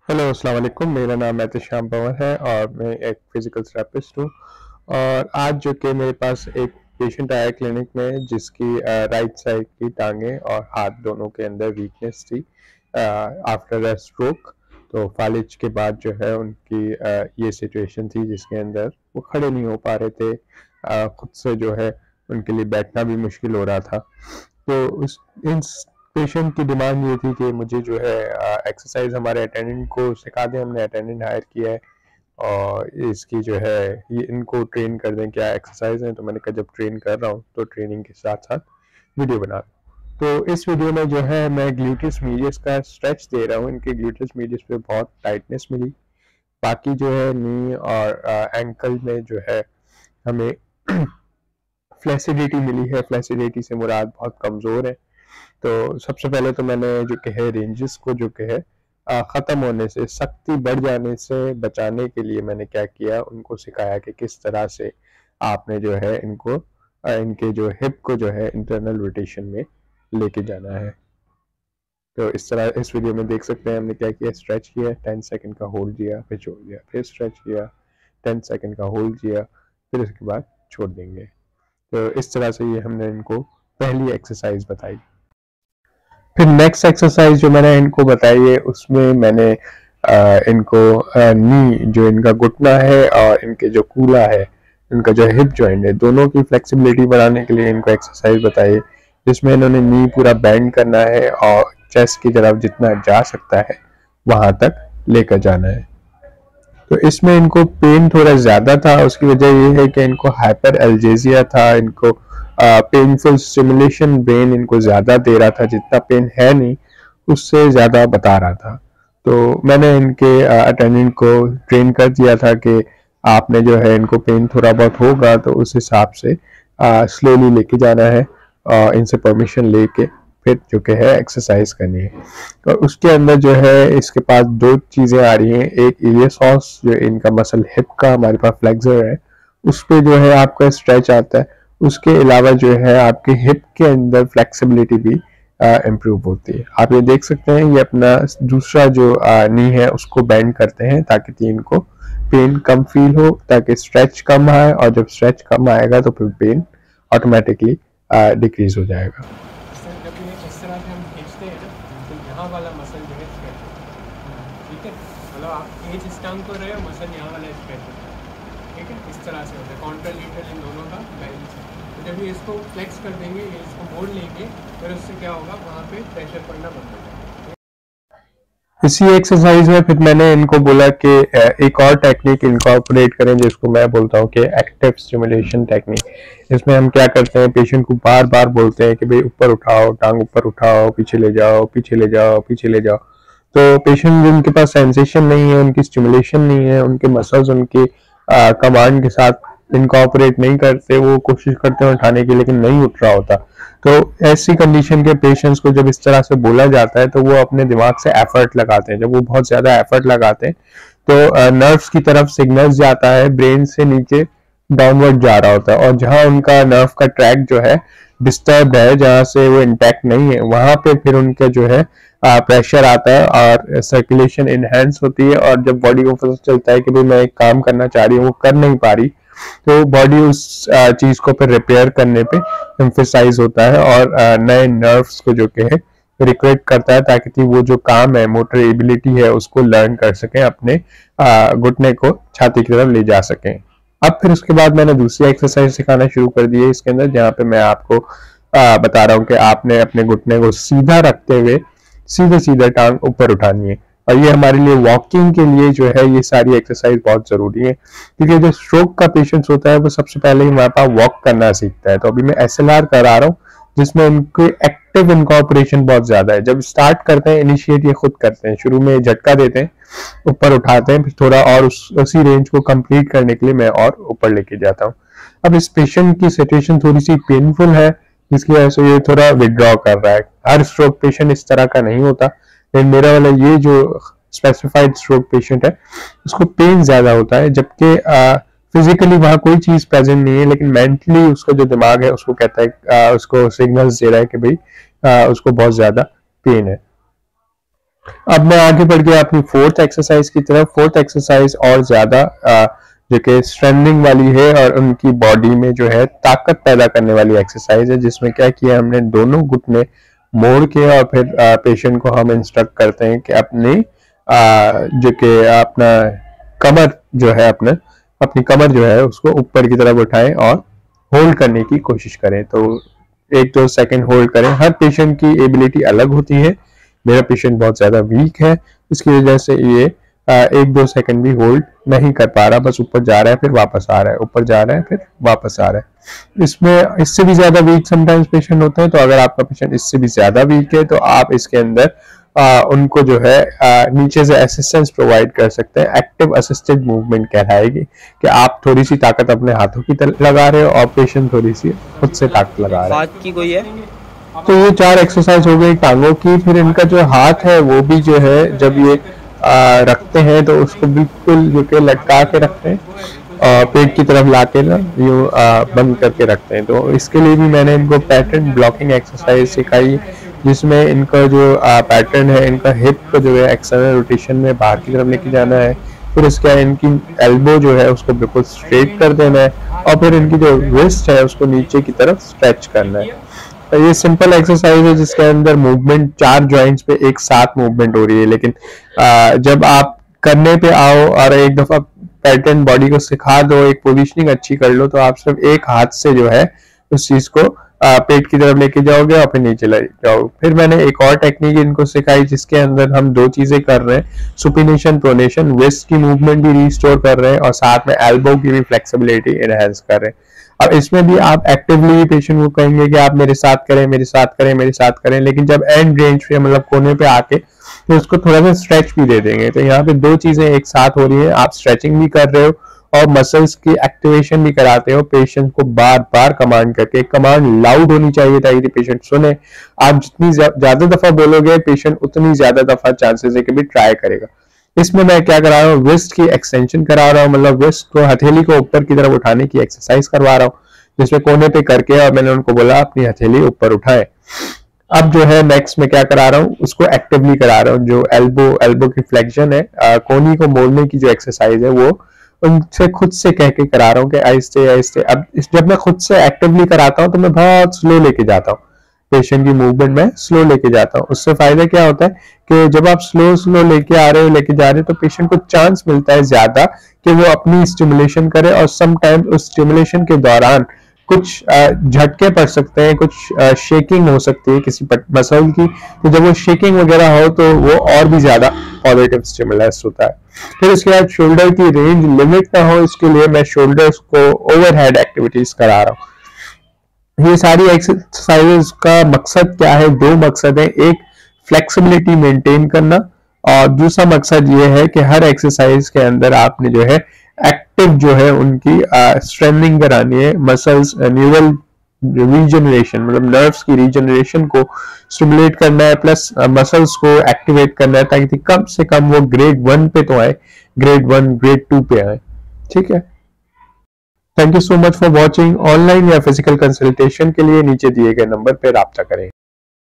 Hello अस्सलाम वालेकुम। मेरा नाम एहतशाम पंवर है और मैं एक फिज़िकल थेरेपिस्ट हूँ। और आज जो कि मेरे पास एक पेशेंट आया क्लिनिक में जिसकी राइट साइड की टांगें और हाथ दोनों के अंदर वीकनेस थी आफ्टर अ स्ट्रोक। तो फालिज के बाद जो है उनकी ये सिचुएशन थी जिसके अंदर वो खड़े नहीं हो पा रहे थे। खुद से जो है उनके लिए बैठना भी मुश्किल हो रहा था। तो उस इन पेशेंट की डिमांड ये थी कि मुझे जो है एक्सरसाइज हमारे अटेंडेंट को सिखा दें। हमने अटेंडेंट हायर किया है और इसकी जो है ये इनको ट्रेन कर दें क्या एक्सरसाइज है। तो मैंने कहा जब ट्रेन कर रहा हूँ तो ट्रेनिंग के साथ साथ वीडियो बना दूँ। तो इस वीडियो में जो है मैं ग्लूटियस मीडियस का स्ट्रेच दे रहा हूँ। इनके ग्लूटियस मीडियस पे बहुत टाइटनेस मिली। बाकी जो है नी और एंकल में जो है हमें फ्लेसिडिटी मिली है। फ्लेसिडिटी से मुराद बहुत कमज़ोर है। तो सबसे पहले तो मैंने जो कि है रेंजेस को जो कि है ख़त्म होने से, सख्ती बढ़ जाने से बचाने के लिए मैंने क्या किया, उनको सिखाया कि किस तरह से आपने जो है इनको इनके जो हिप को जो है इंटरनल रोटेशन में लेके जाना है। तो इस तरह इस वीडियो में देख सकते हैं हमने क्या किया। स्ट्रेच किया, 10 सेकंड का होल्ड किया, फिर छोड़ दिया, फिर स्ट्रेच किया, 10 सेकंड का होल्ड किया, फिर उसके बाद छोड़ देंगे। तो इस तरह से ये हमने इनको पहली एक्सरसाइज बताई। फिर नेक्स्ट एक्सरसाइज जो मैंने इनको बताई है उसमें मैंने इनको नी जो इनका घुटना है और इनके जो कूला है, इनका जो हिप जॉइंट है, दोनों की फ्लेक्सिबिलिटी बढ़ाने के लिए इनको एक्सरसाइज बताई है जिसमें इन्होंने नी पूरा बेंड करना है और चेस्ट की तरफ जितना जा सकता है वहां तक लेकर जाना है। तो इसमें इनको पेन थोड़ा ज़्यादा था। उसकी वजह ये है कि इनको हाइपर एल्जेसिया था। इनको पेनफुल स्टिमुलेशन ब्रेन इनको ज़्यादा दे रहा था, जितना पेन है नहीं उससे ज़्यादा बता रहा था। तो मैंने इनके अटेंडेंट को ट्रेन कर दिया था कि आपने जो है इनको पेन थोड़ा बहुत होगा तो उस हिसाब से स्लोली लेके जाना है और इनसे परमिशन लेके फिर जो कि है एक्सरसाइज करनी है। और उसके अंदर जो है इसके पास दो चीज़ें आ रही हैं। एक इलियोसॉस जो इनका मसल हिप का हमारे पास फ्लेक्सर है उस पर जो है आपका स्ट्रेच आता है। उसके अलावा जो है आपके हिप के अंदर फ्लेक्सिबिलिटी भी इम्प्रूव होती है। आप ये देख सकते हैं ये अपना दूसरा जो नी है उसको बेंड करते हैं ताकि इनको पेन कम फील हो, ताकि स्ट्रेच कम आए, और जब स्ट्रेच कम आएगा तो फिर पेन ऑटोमेटिकली डिक्रीज हो जाएगा। जब ये इस तरह से हम खींचते हैं ना तो यहाँ वाला मसल जो है स्ट्रेच होता है। ठीक है, मतलब आप खींच इस टांग को रहे हो, मसल यहाँ वाला स्ट्रेच होता है। ठीक है, इस तरह से होता है। कॉन्ट्रा ल्यूट्रल इन दोनों का बैलेंस है। तो जब ये इसको फ्लेक्स कर देंगे, ये इसको मोड़ लेंगे, फिर उससे क्या होगा, वहाँ पे प्रेशर पड़ना बंद हो जाएगा। इसी एक्सरसाइज में फिर मैंने इनको बोला कि एक और टेक्निक इनकॉर्पोरेट करें जिसको मैं बोलता हूँ कि एक्टिव स्टिमुलेशन टेक्निक। इसमें हम क्या करते हैं, पेशेंट को बार बार बोलते हैं कि भाई ऊपर उठाओ, टांग ऊपर उठाओ, पीछे ले जाओ, पीछे ले जाओ, पीछे ले जाओ। तो पेशेंट जिनके पास सेंसेशन नहीं है, उनकी स्टिमुलेशन नहीं है, उनके मसल्स उनकी कमांड के साथ इनकॉर्पोरेट नहीं करते, वो कोशिश करते हैं उठाने की लेकिन नहीं उठ रहा होता। तो ऐसी कंडीशन के पेशेंट्स को जब इस तरह से बोला जाता है तो वो अपने दिमाग से एफर्ट लगाते हैं। जब वो बहुत ज़्यादा एफर्ट लगाते हैं तो नर्व्स की तरफ सिग्नल्स जाता है, ब्रेन से नीचे डाउनवर्ड जा रहा होता है, और जहाँ उनका नर्व का ट्रैक जो है डिस्टर्ब है, जहाँ से वो इंटैक्ट नहीं है, वहाँ पे फिर उनका जो है प्रेशर आता है और सर्कुलेशन इनहेंस होती है। और जब बॉडी को पता चलता है कि भाई मैं एक काम करना चाह रही हूँ वो कर नहीं पा रही, तो बॉडी उस चीज को फिर रिपेयर करने पे एम्फेसाइज होता है और नए नर्व्स को जो कि है रिक्रिएट करता है ताकि वो जो काम है, मोटर एबिलिटी है, उसको लर्न कर सकें, अपने घुटने को छाती की तरफ ले जा सकें। अब फिर उसके बाद मैंने दूसरी एक्सरसाइज सिखाना शुरू कर दी है इसके अंदर, जहाँ पे मैं आपको बता रहा हूँ कि आपने अपने घुटने को सीधा रखते हुए सीधे सीधे टांग ऊपर उठानी है। और ये हमारे लिए वॉकिंग के लिए जो है ये सारी एक्सरसाइज बहुत जरूरी है, क्योंकि जो स्ट्रोक का पेशेंट होता है वो सबसे पहले ही हमारे पास वॉक करना सीखता है। तो अभी मैं एसएलआर करा रहा हूँ जिसमें उनके एक्टिव इनकॉर्पोरेशन बहुत ज्यादा है। जब स्टार्ट करते हैं इनिशिएट ये खुद करते हैं, शुरू में झटका देते हैं, ऊपर उठाते हैं, फिर थोड़ा और उसी रेंज को कंप्लीट करने के लिए मैं और ऊपर लेके जाता हूँ। अब इस पेशेंट की सिचुएशन थोड़ी सी पेनफुल है जिसकी वजह से ये थोड़ा विड्रॉ कर रहा है। हर स्ट्रोक पेशेंट इस तरह का नहीं होता, लेकिन मेरा वाला ये जो स्पेसिफाइड स्ट्रोक पेशेंट है उसको पेन ज्यादा होता है, जबकि फिजिकली वहां कोई चीज प्रेजेंट नहीं है, लेकिन मेंटली उसका जो दिमाग है उसको कहता है, उसको सिग्नल्स दे रहा है कि भाई उसको बहुत ज्यादा पेन है। अब मैं आगे बढ़ गया अपनी फोर्थ एक्सरसाइज की तरफ। फोर्थ एक्सरसाइज और ज्यादा जो कि स्ट्रेंथनिंग वाली है और उनकी बॉडी में जो है ताकत पैदा करने वाली एक्सरसाइज है, जिसमें क्या किया हमने, दोनों घुटने मोड़ के और फिर पेशेंट को हम इंस्ट्रक्ट करते हैं कि अपनी जो कि अपना कमर जो है अपनी कमर जो है उसको ऊपर की तरफ उठाएं और होल्ड करने की कोशिश करें। तो 1-2 सेकंड होल्ड करें। हर पेशेंट की एबिलिटी अलग होती है। मेरा पेशेंट बहुत ज्यादा वीक है, इसकी वजह से ये 1-2 सेकंड भी होल्ड नहीं कर पा रहा, बस ऊपर जा रहा है फिर वापस आ रहा है, ऊपर जा रहा है फिर वापस आ रहा है। इसमें इससे भी ज्यादा वीक समटाइम्स पेशेंट होते हैं, तो अगर आपका पेशेंट इससे भी ज्यादा वीक है तो आप इसके अंदर उनको जो है नीचे से असिस्टेंस प्रोवाइड कर सकते हैं। एक्टिव असिस्टेड मूवमेंट कहलाएगी कि आप थोड़ी सी ताकत अपने हाथों की तरफ लगा रहे हो और पेशेंट थोड़ी सी खुद से ताकत लगा रहा है। हाथ की कोई है? तो ये 4 एक्सरसाइज हो गई टांगों की। फिर इनका जो हाथ है वो भी जो है जब ये रखते हैं तो उसको बिल्कुल जो कि लटका के रखते हैं और पेट की तरफ ला के ना यूं बंद करके रखते हैं। तो इसके लिए भी मैंने इनको पैटर्न ब्लॉकिंग एक्सरसाइज सिखाई, जिसमें इनका जो पैटर्न है, इनका हिप को जो है एक्सटर्नल रोटेशन में बाहर की तरफ लेके जाना है। फिर उसके बाद इनकी एल्बो जो है उसको बिल्कुल स्ट्रेट कर देना है और फिर इनकी जो रिस्ट है उसको नीचे की तरफ स्ट्रेच करना है। तो ये सिंपल एक्सरसाइज है जिसके अंदर मूवमेंट 4 जॉइंट्स पे एक साथ मूवमेंट हो रही है। लेकिन जब आप करने पे आओ और एक दफा पैटर्न बॉडी को सिखा दो, एक पोजीशनिंग अच्छी कर लो, तो आप सिर्फ एक हाथ से जो है उस चीज को पेट की तरफ लेके जाओगे और फिर नीचे ले जाओगे। फिर मैंने एक और टेक्निक इनको सिखाई जिसके अंदर हम 2 चीजें कर रहे हैं, सुपिनेशन प्रोनेशन, वेस्ट की मूवमेंट भी रिस्टोर कर रहे हैं और साथ में एल्बो की भी फ्लेक्सिबिलिटी एनहांस कर रहे हैं। अब इसमें भी आप एक्टिवली पेशेंट को कहेंगे कि आप मेरे साथ करें, मेरे साथ करें, मेरे साथ करें, लेकिन जब एंड रेंज पे मतलब कोने पे आके तो उसको थोड़ा सा स्ट्रेच भी दे देंगे। तो यहाँ पे 2 चीजें एक साथ हो रही है, आप स्ट्रेचिंग भी कर रहे हो और मसल्स की एक्टिवेशन भी कराते हो पेशेंट को बार बार कमांड करके। कमांड लाउड होनी चाहिए ताकि पेशेंट सुने। आप जितनी ज्यादा दफा बोलोगे पेशेंट उतनी ज्यादा दफा चांसेस है कि भी ट्राई करेगा। इसमें मैं क्या करा रहा हूँ, वेस्ट की एक्सटेंशन करा रहा हूँ, मतलब वेस्ट को हथेली को ऊपर की तरफ उठाने की एक्सरसाइज करवा रहा हूँ, जिसमें कोने पे करके और मैंने उनको बोला अपनी हथेली ऊपर उठाए। अब जो है नेक्स्ट में क्या करा रहा हूँ, उसको एक्टिवली करा रहा हूँ। जो एल्बो की फ्लेक्शन है, कोनी को मोड़ने की जो एक्सरसाइज है वो उनसे खुद से कह के करा रहा हूँ कि आहिस्ते आहिस्ते। अब जब मैं खुद से एक्टिवली कराता हूँ तो मैं बहुत स्लो लेके जाता हूँ, पेशेंट की मूवमेंट में स्लो लेके जाता हूँ। उससे फायदा क्या होता है कि जब आप स्लो लेके आ रहे हो, लेके जा रहे हो, तो पेशेंट को चांस मिलता है ज्यादा कि वो अपनी स्टिमुलेशन करे और सम टाइम उस स्टिमुलेशन के दौरान कुछ झटके पड़ सकते हैं, कुछ शेकिंग हो सकती है किसी मसल की। तो जब वो शेकिंग वगैरह हो तो वो और भी ज्यादा पॉजिटिव स्टिमुलस होता है। फिर उसके बाद शोल्डर की रेंज लिमिट ना हो, इसके लिए मैं शोल्डर्स को ओवरहेड एक्टिविटीज करा रहा हूँ। ये सारी एक्सरसाइजेस का मकसद क्या है? 2 मकसद है, एक फ्लेक्सिबिलिटी मेंटेन करना और दूसरा मकसद ये है कि हर एक्सरसाइज के अंदर आपने जो है एक्टिव जो है उनकी स्ट्रेंथनिंग करानी है, मसल्स न्यूरल रीजनरेशन मतलब नर्व्स की रीजनरेशन को स्टिमुलेट करना है, प्लस मसल्स को एक्टिवेट करना है ताकि कम से कम वो ग्रेड 1 पे तो आए, ग्रेड 1 ग्रेड 2 पे आए। ठीक है, thank you so much for watching. Online या फिजिकल कंसल्टेशन के लिए नीचे दिए गए नंबर पे राब्ता करें।